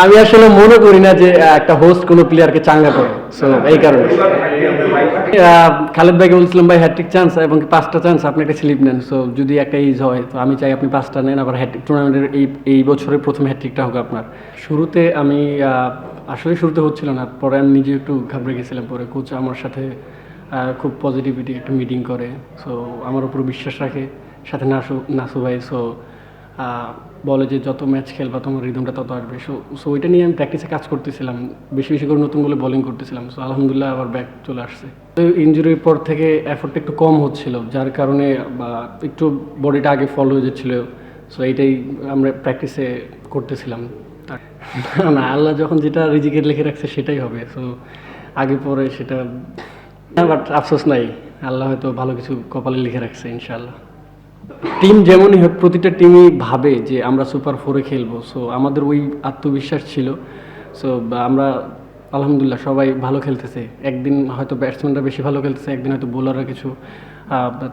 আমি আসলে মনে করি না যে একটা হোস্ট কোনো প্লেয়ারকে চাঙ্গা করে, সো এই কারণে খালেদ ভাইকে বলছিলাম ভাই হ্যাট্রিক চান্স এবং 5টা চান্স আপনি একটা স্লিপ নেন, সো যদি একটা ইজ হয় তো আমি চাই আপনি 5টা নেন, আবার হ্যাট্রিক টুর্নামেন্টের এই বছরের প্রথম হ্যাট্রিকটা হোক আপনার। শুরুতে আমি আসলে শুরুতে হচ্ছিল না, পরে আমি নিজে একটু ঘাবড়ে গেছিলাম, পরে কোচ আমার সাথে খুব পজিটিভিটি একটা মিটিং করে, সো আমার উপর বিশ্বাস রাখে, সাথে নাসু ভাই, সো বলে যে যত ম্যাচ খেলবা তোমার রিদমটা তত আসবে, সো ওইটা নিয়ে আমি প্র্যাকটিসে কাজ করতেছিলাম, বেশি বেশি করে নতুন বলে বোলিং করতেছিলাম, সো আলহামদুলিল্লাহ আবার ব্যাক চলে আসছে। তো ইঞ্জুরির পর থেকে এফোর্টটা একটু কম হচ্ছিল, যার কারণে বা একটু বডিটা আগে ফলো হয়ে যাচ্ছিল, সো এইটাই আমরা প্র্যাকটিসে করতেছিলাম। না, আল্লাহ যখন যেটা রিজিকের লিখে রাখছে সেটাই হবে, সো আগে পরে সেটা, বাট আফসোস নাই, আল্লাহ হয়তো ভালো কিছু কপালে লিখে রাখছে ইনশাআল্লাহ। টিম যেমনই হোক, প্রতিটা টিমই ভাবে যে আমরা সুপার ফোরে খেলবো, সো আমাদের ওই আত্মবিশ্বাস ছিল, সো আমরা আলহামদুলিল্লাহ সবাই ভালো খেলতেছে। একদিন হয়তো ব্যাটসম্যানরা বেশি ভালো খেলতেছে, একদিন হয়তো বোলাররা কিছু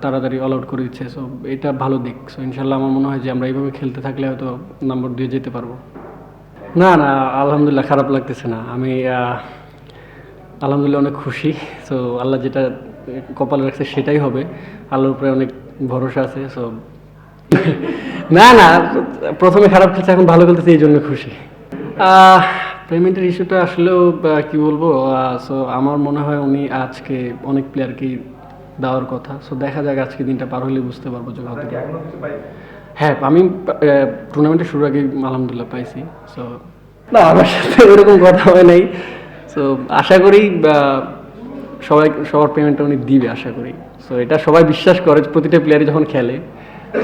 তাড়াতাড়ি অল আউট করে দিচ্ছে, সো এটা ভালো দিক। সো ইনশাল্লাহ আমার মনে হয় যে আমরা এইভাবে খেলতে থাকলে হয়তো নম্বর দিয়ে যেতে পারবো। না না, আলহামদুলিল্লাহ খারাপ লাগতেছে না, আমি আলহামদুলিল্লাহ অনেক খুশি। সো আল্লাহ যেটা কপালে রাখছে সেটাই হবে, আল্লাহর উপরে অনেক ভরসা আছে। সো না না, প্রথমে খারাপ খেলছে, এখন ভালো খেলতেছে, এই জন্য খুশি। পেমেন্টের ইস্যুটা আসলেও কি বলবো, সো আমার মনে হয় উনি আজকে অনেক প্লেয়ারকেই দেওয়ার কথা, সো দেখা যাক আজকে দিনটা পার হলে বুঝতে পারবো যে হয়তো। হ্যাঁ, আমি টুর্নামেন্টের শুরুর আগে আলহামদুলিল্লাহ পাইছি, সো না আমার সাথে ওরকম কথা হয় নাই, সো আশা করি সবার পেমেন্টটা উনি দিবে আশা করি, সো এটা সবাই বিশ্বাস করে প্রতিটা প্লেয়ারই যখন খেলে।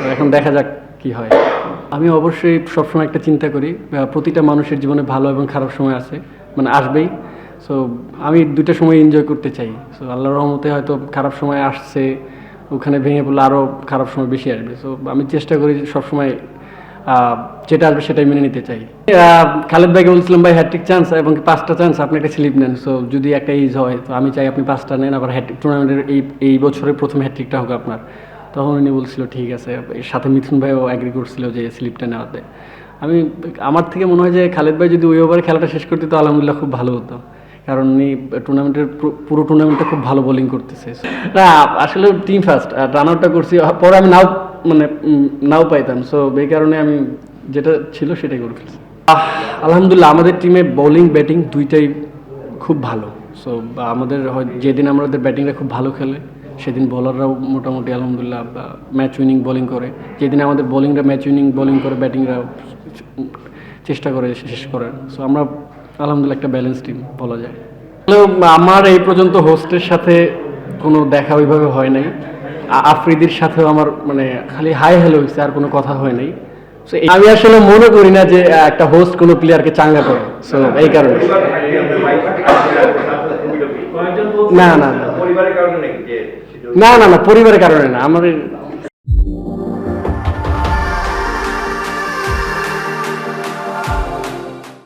তো এখন দেখা যাক কি হয়। আমি অবশ্যই সবসময় একটা চিন্তা করি, প্রতিটা মানুষের জীবনে ভালো এবং খারাপ সময় আছে, মানে আসবেই, সো আমি দুইটা সময় এনজয় করতে চাই। সো আল্লাহর রহমতে হয়তো খারাপ সময় আসছে, ওখানে ভেঙে পড়লে আরও খারাপ সময় বেশি আসবে, সো আমি চেষ্টা করি সবসময় যেটা আসবে সেটাই মেনে নিতে চাই। খালেদ ভাইকে বলছিলাম ভাই হ্যাট্রিক চান্স এবং 5টা চান্স আপনি একটা স্লিপ নেন, সো যদি একটা ইজ হয় তো আমি চাই আপনি 5টা নেন, আবার হ্যাট্রিক টুর্নামেন্টের এই বছরের প্রথম হ্যাট্রিকটা হোক আপনার। তখন উনি বলছিল ঠিক আছে, সাথে মিথুন ভাইও অ্যাগ্রি করছিল যে স্লিপটা নেওয়াতে। আমার থেকে মনে হয় যে খালেদ ভাই যদি ওই ওভারে খেলাটা শেষ করতে তো আলহামদুলিল্লাহ খুব ভালো হতো, কারণ উনি টুর্নামেন্টের পুরো টুর্নামেন্টটা খুব ভালো বোলিং করতেছে। না আসলে টিম ফার্স্ট রান আউটটা করছি, পরে আমি নাও পাইতাম, সো এই কারণে আমি যেটা ছিল সেটাই করে ফেলছি। আলহামদুলিল্লাহ আমাদের টিমে বোলিং ব্যাটিং দুইটাই খুব ভালো, সো আমাদের যেদিন আমাদের ব্যাটিংটা খুব ভালো খেলে সেদিন বোলাররাও মোটামুটি আলহামদুলিল্লাহ ম্যাচ উইনিং বোলিং করে, যেদিন আমাদের বোলিংরা ম্যাচ উইনিং বোলিং করে ব্যাটিংরা চেষ্টা করে শেষ করার, সো আমরা আলহামদুলিল্লাহ একটা ব্যালেন্স টিম বলা যায়। আমার এই পর্যন্ত হোস্টের সাথে কোনো দেখা ওইভাবে হয় নাই, আফ্রিদির সাথেও আমার মানে খালি হাই হ্যালো হয়েছে, আর কোনো কথা হয় নাই। সো আমি আসলে মনে করি না যে একটা হোস্ট কোনো প্লেয়ারকে চাঙ্গা করে, সো এই কারণে। না না না, না না না, পরিবারের কারণে না, আমার